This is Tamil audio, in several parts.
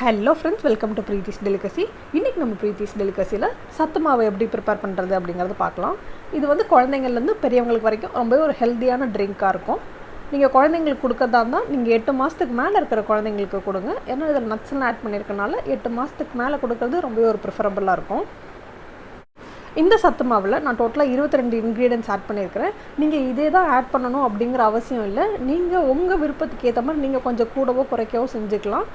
Hello friends, welcome to Preethi's Delicacy. இன்னைக்கு நம்ம Preethi's Delicacyல சத்து மாவு எப்படி ப்ரிப்பேர் பண்றது அப்படிங்கறத பார்க்கலாம். இது வந்து குழந்தைங்கள்ல இருந்து பெரியவங்களுக்கு வரைக்கும் ரொம்ப ஒரு ஹெல்தியான ட்ரிங்கா இருக்கும். நீங்க குழந்தைங்களுக்கு கொடுக்கறதா இருந்தா நீங்க 8 மாசத்துக்கு மேல இருக்கிற குழந்தைங்களுக்கு கொடுங்க. ஏன்னா இதல நட்ஸ் எல்லாம் ஆட் பண்ணிருக்கனால 8 மாசத்துக்கு மேல கொடுக்கிறது ரொம்ப ஒரு பிரெஃபரபிளா இருக்கும். இந்த சத்து மாவுல நான் டோட்டலா 22 ingredients ஆட் பண்ணியிருக்கேன். நீங்க இதே தான் ஆட் பண்ணனும் அப்படிங்கற அவசியம் இல்ல. நீங்க உங்க விருப்பத்துக்கு ஏத்த மாதிரி நீங்க கொஞ்சம் கூடவோ குறைக்கவோ செஞ்சுக்கலாம்.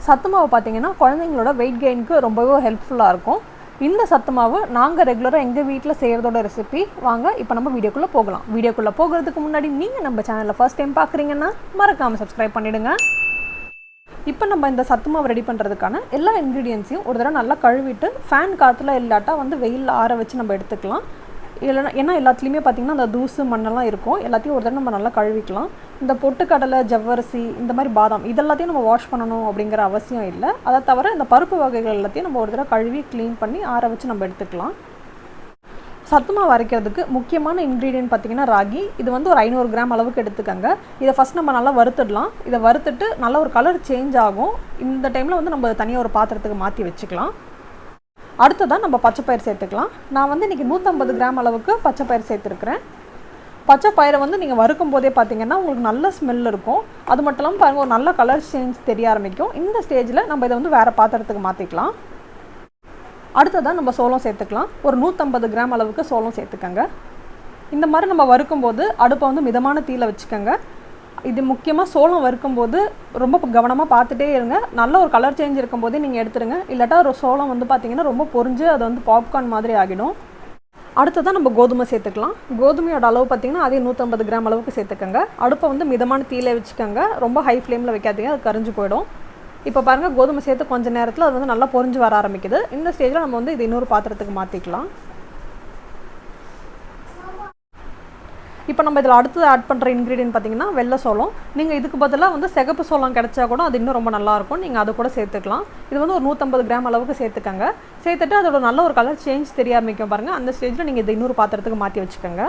சத்து மாவு பாத்தீங்கன்னா குழந்தைகளோட weight gainக்கு ரொம்பவே ஹெல்ப்ஃபுல்லா இருக்கும். இந்த சத்து மாவு நாங்க ரெகுலரா எங்க வீட்ல செய்யறதோட ரெசிபி. வாங்க இப்போ நம்ம வீடியோக்குள்ள போகலாம். வீடியோக்குள்ள போகிறதுக்கு முன்னாடி நீங்க நம்ம சேனலை ஃபர்ஸ்ட் டைம் பார்க்கறீங்கன்னா மறக்காம Subscribe பண்ணிடுங்க. இப்போ நம்ம இந்த சத்து மாவு ரெடி பண்றதுக்கான எல்லா ingredientsயும் ஒரு தடவை நல்லா கழுவிட்டு ஃபேன் காத்துல இல்லாட்டா வந்து வெயில்ல ஆற வச்சு நம்ம எடுத்துக்கலாம். இல்லனா ஏன்னா எல்லாத்துலயுமே பாத்தீங்கன்னா அந்த தூசு மண்ணெல்லாம் இருக்கும். எல்லாத்தையும் ஒரு தடவை நம்ம நல்லா கழுவிக்கலாம். இந்த பொட்டுக்கடலை, ஜவ்வரிசி, இந்த மாதிரி பாதாம் இதெல்லாத்தையும் நம்ம வாஷ் பண்ணனும் அப்படிங்கற அவசியம் இல்ல. அத தவிர இந்த பருப்பு வகைகள் எல்லாத்தையும் நம்ம ஒரு தடவை கழுவி க்ளீன் பண்ணி ஆற வச்சு நம்ம எடுத்துக்கலாம். சத்து மாவு அரைக்கிறதுக்கு முக்கியமான இன்கிரிடியன்ட் பாத்தீங்கன்னா ராகி. இது வந்து ஒரு 500 கிராம் அளவுக்கு எடுத்துக்கங்க. இத ஃபர்ஸ்ட் நம்ம நல்லா வறுத்துடலாம். இத வறுத்துட்டு நல்ல ஒரு கலர் சேஞ்ச் ஆகும். இந்த டைம்ல வந்து நம்ம தனியா ஒரு பாத்திரத்துக்கு மாத்தி வெச்சுக்கலாம். அடுத்ததா நம்ம பச்சை பயிறு சேர்த்துக்கலாம். நான் வந்து இன்னைக்கு 150 கிராம் அளவுக்கு பச்சை பயிறு சேர்த்திருக்கேன். பச்சை பயிரை வந்து நீங்க வறுக்கும் போதே பாத்தீங்கன்னா உங்களுக்கு நல்ல ஸ்மெல் இருக்கும். அது மட்டும் இல்லாம பாருங்க ஒரு நல்ல கலர் சேஞ்ச் தெரிய ஆரம்பிக்கும். இந்த ஸ்டேஜ்ல நம்ம இத வந்து வேற பாத்திரத்துக்கு மாத்திக்கலாம். அடுத்ததா நம்ம சோளம் சேர்த்துக்கலாம். ஒரு 150 கிராம் அளவுக்கு சோளம் சேர்த்துக்கங்க. இந்த மாதிரி நம்ம வறுக்கும் போது அடுப்பை வந்து மிதமான தீயில வச்சுக்கங்க. இது முக்கியமா சோளம் வறுக்கும் போது ரொம்ப கவனமா பார்த்துட்டே இருங்க. நல்ல ஒரு கலர் சேஞ்ச் இருக்கும்போதே நீங்க எடுத்துருங்க. இல்லட்டா ஒரு சோளம் வந்து பாத்தீங்கன்னா ரொம்ப பொரிஞ்சு அது வந்து பாப்கார்ன் மாதிரி ஆகிடும். அடுத்ததா நம்ம கோதுமை சேர்த்துக்கலாம். கோதுமையோட அளவு பாத்தீங்கன்னா அதே 150 கிராம் அளவுக்கு சேர்த்துக்கங்க. அடுப்பை வந்து மிதமான தீயில வச்சுக்கங்க. ரொம்ப ஹை ஃப்ளேம்ல வைக்காதீங்க, அது கரிஞ்சு போய்டும். இப்போ பாருங்க கோதுமை சேர்த்து கொஞ்ச நேரத்துல அது வந்து நல்லா பொரிஞ்சு வர ஆரம்பிக்குது. இந்த ஸ்டேஜ்ல நம்ம வந்து இது இன்னொரு பாத்திரத்துக்கு மாத்திக்கலாம். இப்போ நம்ம இதல அடுத்து ஆட் பண்ற இன்கிரிடியன்ட் பாத்தீங்கன்னா வெள்ளை சோளம். நீங்க இதுக்கு பதிலா வந்து சிகப்பு சோளம் கிடைச்சா கூட அது இன்னும் ரொம்ப நல்லா இருக்கும். நீங்க அத கூட சேர்த்துக்கலாம். இது வந்து ஒரு 150 கிராம் அளவுக்கு சேர்த்துக்கங்க. சேர்த்துட்டு அதோட நல்ல ஒரு கலர் சேஞ்ச் தெரிய ஆரம்பிக்கும் பாருங்க. அந்த ஸ்டேஜ்ல நீங்க இத இன்னொரு பாத்திரத்துக்கு மாத்தி வச்சுக்கங்க.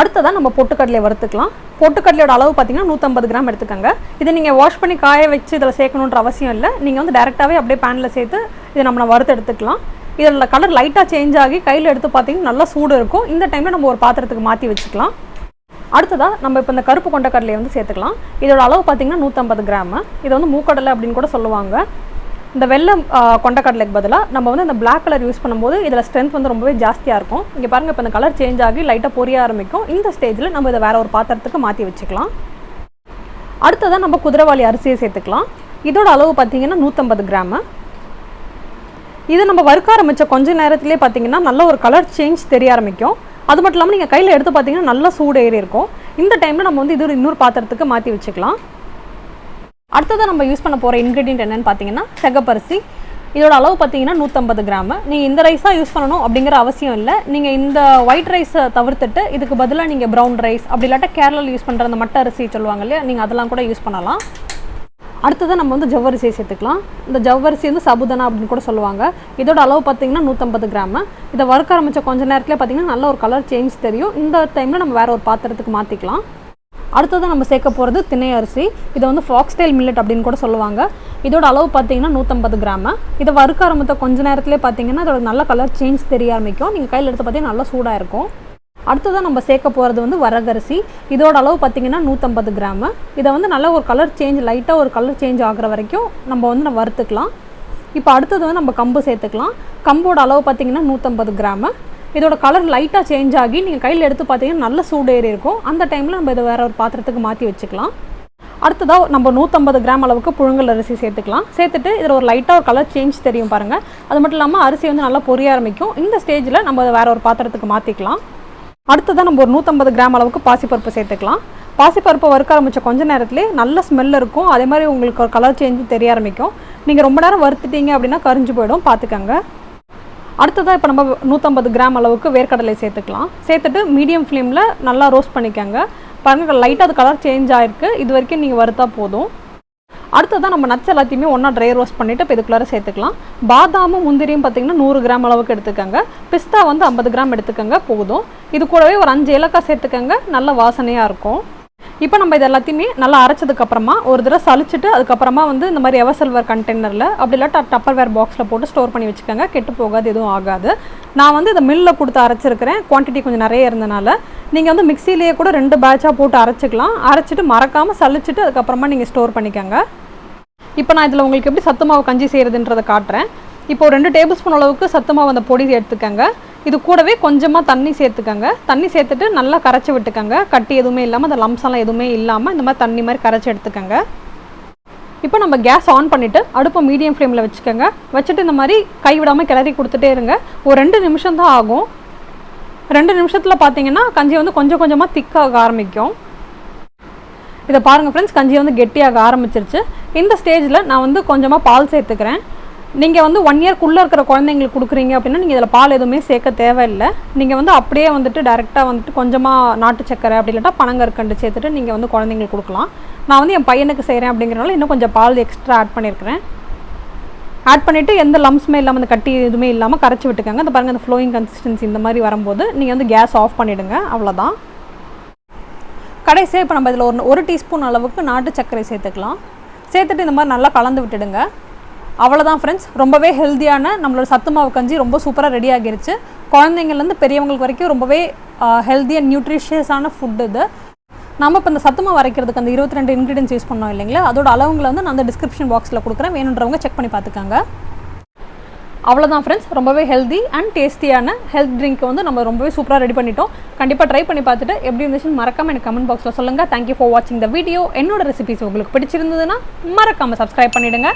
அடுத்ததா நம்ம பொட்டுக்கடலையை வறுத்துக்கலாம். பொட்டுக்கடலையோட அளவு பாத்தீங்கன்னா 150 கிராம் எடுத்துக்கங்க. இத நீங்க வாஷ் பண்ணி காய வச்சு இதல சேர்க்கணும்ன்ற அவசியம் இல்ல. நீங்க வந்து டைரக்டாவே அப்படியே panல சேர்த்து இத நம்ம வறுத்து எடுத்துக்கலாம். இதோட கலர் லைட்டா சேஞ்ச் ஆகி கையில எடுத்து பாத்தீங்கன்னா நல்ல சூடு இருக்கும். இந்த டைம்ல நம்ம ஒரு பாத்திரத்துக்கு மாத்தி வச்சுக்கலாம். அடுத்ததா நம்ம இப்ப இந்த கருப்பு கொண்ட கடலையை வந்து சேர்த்துக்கலாம். இதோட அளவு பாத்தீங்கன்னா 150 கிராம். இது வந்து மூக்கடலை அப்படினு கூட சொல்லுவாங்க. இந்த வெள்ளை கொண்ட கடலைக்கு பதிலா நம்ம வந்து இந்த Black கலர் யூஸ் பண்ணும்போது இதோட ஸ்ட்ரெngth வந்து ரொம்பவே ஜாஸ்தியா இருக்கும். இங்க பாருங்க இப்ப இந்த கலர் சேஞ்ச் ஆகி லைட்டா பொரிய ஆரம்பிக்கும். இந்த ஸ்டேஜ்ல நம்ம இத வேற ஒரு பாத்திரத்துக்கு மாத்தி வச்சுக்கலாம். அடுத்ததா நம்ம குதிரைவாலி அரிசியை சேர்த்துக்கலாம். இதோட அளவு பாத்தீங்கன்னா 150 கிராம். இது நம்ம வறுக்க ஆரம்பிச்ச கொஞ்ச நேரத்திலே பாத்தீங்கன்னா நல்ல ஒரு கலர் சேஞ்ச் தெரிய ஆரம்பிக்கும். அது மட்டும் இல்லாம நீங்க கையில எடுத்து பாத்தீங்கன்னா நல்ல சூடு ஏறி இருக்கும். இந்த டைம்ல நம்ம வந்து இது இன்னொரு பாத்திரத்துக்கு மாத்தி வச்சுக்கலாம். அடுத்ததா நம்ம யூஸ் பண்ண போற இன்கிரிடியன்ட் என்னன்னு பாத்தீங்கன்னா சிகப்பரிசி. இதோட அளவு பாத்தீங்கன்னா 150 கிராம். நீங்க இந்த ரைஸா யூஸ் பண்ணனும் அப்படிங்கற அவசியம் இல்ல. நீங்க இந்த ஒயிட் ரைஸ் தவிர்த்துட்டு இதுக்கு பதிலா நீங்க பிரவுன் ரைஸ் அப்படி இல்லாட்ட கேரளால யூஸ் பண்ற அந்த மட்ட அரிசி சொல்லுவாங்க இல்லையா, நீங்க அதெல்லாம் கூட யூஸ் பண்ணலாம். அடுத்ததா நம்ம வந்து ஜவ்வரிசி சேர்த்துக்கலாம். இந்த ஜவ்வரிசி வந்து சபுதானா அப்படினு கூட சொல்லுவாங்க. இதோட அளவு பாத்தீங்கன்னா 150 கிராம். இத வறுக்க ஆரம்பிச்ச கொஞ்ச நேரத்திலே பாத்தீங்கன்னா நல்ல ஒரு கலர் சேஞ்ச் தெரியும். இந்த டைம்ல நம்ம வேற ஒரு பாத்திரத்துக்கு மாத்திக்கலாம். அடுத்ததா நம்ம சேர்க்க போறது திணை அரிசி. இது வந்து ஃபாக்ஸ்டெயில் மில்லட் அப்படினு கூட சொல்லுவாங்க. இதோட அளவு பாத்தீங்கன்னா 150 கிராம். இத வறுக்க ஆரம்பிச்ச கொஞ்ச நேரத்திலே பாத்தீங்கன்னா அதோட நல்ல கலர் சேஞ்ச் தெரிய ஆரம்பிக்கும். நீங்க கையில எடுத்து பாத்தீங்கன்னா நல்ல சூடா இருக்கும். அடுத்ததா நம்ம சேர்க்க போறது வந்து வரகரிசி. இதோட அளவு பாத்தீங்கன்னா 150 கிராம். இத வந்து நல்ல ஒரு கலர் சேஞ்ச் லைட்டா ஒரு கலர் சேஞ்ச் ஆகுற வரைக்கும் நம்ம வந்து வறுத்துக்கலாம். இப்போ அடுத்து வந்து நம்ம கம்பு சேர்த்துக்கலாம். கம்போட அளவு பாத்தீங்கன்னா 150 கிராம். இதோட கலர் லைட்டா சேஞ்ச் ஆகி நீங்க கையில எடுத்து பாத்தீங்கன்னா நல்ல சூடு ஏறி இருக்கும். அந்த டைம்ல நம்ம இத வேற ஒரு பாத்திரத்துக்கு மாத்தி வச்சுக்கலாம். அடுத்ததா நம்ம 150 கிராம் அளவுக்கு புழுங்கல் அரிசி சேர்த்துக்கலாம். சேர்த்துட்டு இதுல ஒரு லைட்டா ஒரு கலர் சேஞ்ச் தெரியும் பாருங்க. அது மட்டும் இல்லாம அரிசி வந்து நல்லா பொரிய ஆரம்பிக்கும். இந்த ஸ்டேஜ்ல நம்ம இத வேற ஒரு பாத்திரத்துக்கு மாத்திக்கலாம். அடுத்ததா நம்ம ஒரு 150 கிராம் அளவுக்கு பாசிப்பருப்பு சேர்த்துக்கலாம். பாசிப்பருப்பு வறுக்க ஆரம்பிச்ச கொஞ்ச நேரத்திலே நல்ல ஸ்மெல் இருக்கும். அதே மாதிரி உங்களுக்கு ஒரு கலர் சேஞ்ச் தெரிய ஆரம்பிக்கும். நீங்க ரொம்ப நேரம் வறுத்துட்டீங்க அப்படினா கரிஞ்சு போய்டும், பாத்துக்கங்க. அடுத்ததா இப்ப நம்ம 150 கிராம் அளவுக்கு வேர்க்கடலை சேர்த்துக்கலாம். சேர்த்துட்டு மீடியம் ஃப்ளேம்ல நல்லா ரோஸ்ட் பண்ணிக்கங்க. பாருங்க லைட்டா அது கலர் சேஞ்ச் ஆயிருக்கு. இது வரைக்கும் நீங்க வறுத்தா போதும். அடுத்ததா நம்ம நட்ஸ் எல்லாத்தையுமே ஒண்ணா ட்ரை ரோஸ்ட் பண்ணிட்டு இப்ப இதுக்குள்ள சேர்த்துக்கலாம். பாதாமும் முந்திரியும் பாத்தீங்கன்னா 100 கிராம் அளவுக்கு எடுத்துக்கங்க. பிஸ்தா வந்து 50 கிராம் எடுத்துக்கங்க போதும். இது கூடவே ஒரு 5 ஏலக்காய் சேர்த்துக்கங்க. நல்ல வாசனையா இருக்கும். இப்போ நம்ம இது எல்லாத்தையுமே நல்லா அரைச்சதுக்கப்புறமா ஒரு தடவை சலிச்சுட்டு அதுக்கப்புறமா வந்து இந்த மாதிரி எவர்சில்வர் கண்டெய்னரில் அப்படி இல்லாட்டா டப்பர்வேர் பாக்ஸில் போட்டு ஸ்டோர் பண்ணி வச்சுக்கோங்க. கெட்டு போகாது, எதுவும் ஆகாது. நான் வந்து இதை மில்லில் கொடுத்து அரைச்சிருக்கிறேன். குவான்டிட்டி கொஞ்சம் நிறைய இருந்தனால நீங்கள் வந்து மிக்சிலேயே கூட 2 பேட்சாக போட்டு அரைச்சிக்கலாம். அரைச்சிட்டு மறக்காமல் சலிச்சுட்டு அதுக்கப்புறமா நீங்கள் ஸ்டோர் பண்ணிக்கோங்க. இப்போ நான் இதில் உங்களுக்கு எப்படி சத்து மாவு கஞ்சி செய்கிறதுன்றதை காட்டுறேன். இப்போ 2 டேபிள் ஸ்பூன் அளவுக்கு சத்து மாவு அந்த பொடி எடுத்துக்கோங்க. இது கூடவே கொஞ்சமாக தண்ணி சேர்த்துக்கோங்க. தண்ணி சேர்த்துட்டு நல்லா கரைச்சி விட்டுக்கோங்க. கட்டி எதுவுமே இல்லாமல், அந்த லம்ஸெல்லாம் எதுவுமே இல்லாமல் இந்த மாதிரி தண்ணி மாதிரி கரைச்சி எடுத்துக்கோங்க. இப்போ நம்ம கேஸ் ஆன் பண்ணிவிட்டு அடுப்பை மீடியம் ஃப்ளேமில் வச்சுக்கோங்க. வச்சுட்டு இந்த மாதிரி கைவிடாமல் கிளறி கொடுத்துட்டே இருங்க. ஒரு 2 நிமிஷம் தான் ஆகும். 2 நிமிஷத்தில் பார்த்தீங்கன்னா கஞ்சி வந்து கொஞ்சம் கொஞ்சமாக திக்காக ஆரம்பிக்கும். இதை பாருங்கள் ஃப்ரெண்ட்ஸ், கஞ்சி வந்து கெட்டியாக ஆரம்பிச்சிருச்சு. இந்த ஸ்டேஜில் நான் வந்து கொஞ்சமாக பால் சேர்த்துக்கிறேன். நீங்கள் வந்து 1 இயர்க்குள்ளே இருக்கிற குழந்தைங்களுக்கு கொடுக்குறீங்க அப்படின்னா நீங்கள் இதில் பால் எதுவுமே சேர்க்க தேவையில்லை. நீங்கள் வந்து அப்படியே வந்துட்டு டேரெக்டாக வந்துட்டு கொஞ்சமாக நாட்டு சக்கரை அப்படி இல்லாட்டா பனங்கற்கண்டு சேர்த்துட்டு நீங்கள் வந்து குழந்தைங்களுக்கு கொடுக்கலாம். நான் வந்து என் பையனுக்கு செய்கிறேன் அப்படிங்கிறனால இன்னும் கொஞ்சம் பால் எக்ஸ்ட்ரா ஆட் பண்ணியிருக்கிறேன். ஆட் பண்ணிவிட்டு எந்த லம்ஸுமே இல்லாமல், அந்த கட்டி எதுவுமே இல்லாமல் கரைச்சி விட்டுக்கோங்க. அந்த பாருங்கள், அந்த ஃப்ளோயிங் கன்சிஸ்டன்சி இந்த மாதிரி வரும்போது நீங்கள் வந்து கேஸ் ஆஃப் பண்ணிவிடுங்க. அவ்வளோதான். கடைசியாக இப்போ நம்ம இதில் ஒரு டீஸ்பூன் அளவுக்கு நாட்டு சர்க்கரை சேர்த்துக்கலாம். சேர்த்துட்டு இந்த மாதிரி நல்லா கலந்து விட்டுடுங்க. அவ்வளோதான் ஃப்ரெண்ட்ஸ், ரொம்பவே ஹெல்த்தியான நம்மளோட சத்து மாவு கஞ்சி ரொம்ப சூப்பராக ரெடி ஆகிருச்சு. குழந்தைங்கள்லேருந்து பெரியவங்களுக்கு வரைக்கும் ரொம்பவே ஹெல்த்தி அண்ட் நியூட்ரிஷியஸான ஃபுட் இது. நம்ம இப்போ இந்த சத்து மாவு அரைக்கிறதுக்கு அந்த 22 இன்க்ரீடியன்ஸ் யூஸ் பண்ணோம் இல்லைங்களா, அதோட அளவுங்களை வந்து நான் அந்த டிஸ்கிரிப்ஷன் பாக்ஸில் கொடுக்குறேன். வேணுன்றவங்க செக் பண்ணி பார்த்துக்காங்க. அவ்வளோதான் ஃப்ரெண்ட்ஸ், ரொம்பவே ஹெல்தி அண்ட் டேஸ்டியான ஹெல்த் ட்ரிங்க் வந்து நம்ம ரொம்பவே சூப்பராக ரெடி பண்ணிட்டோம். கண்டிப்பாக ட்ரை பண்ணி பார்த்துட்டு எப்படி இருந்துச்சுன்னு மறக்காமல் எனக்கு கமெண்ட் பாக்ஸில் சொல்லுங்கள். தேங்க்யூ ஃபார் வாட்சிங் த வீடியோ. என்னோட ரெசிபிஸ் உங்களுக்கு பிடிச்சிருந்ததுன்னா மறக்காமல் சப்ஸ்கிரைப் பண்ணிவிடுங்க.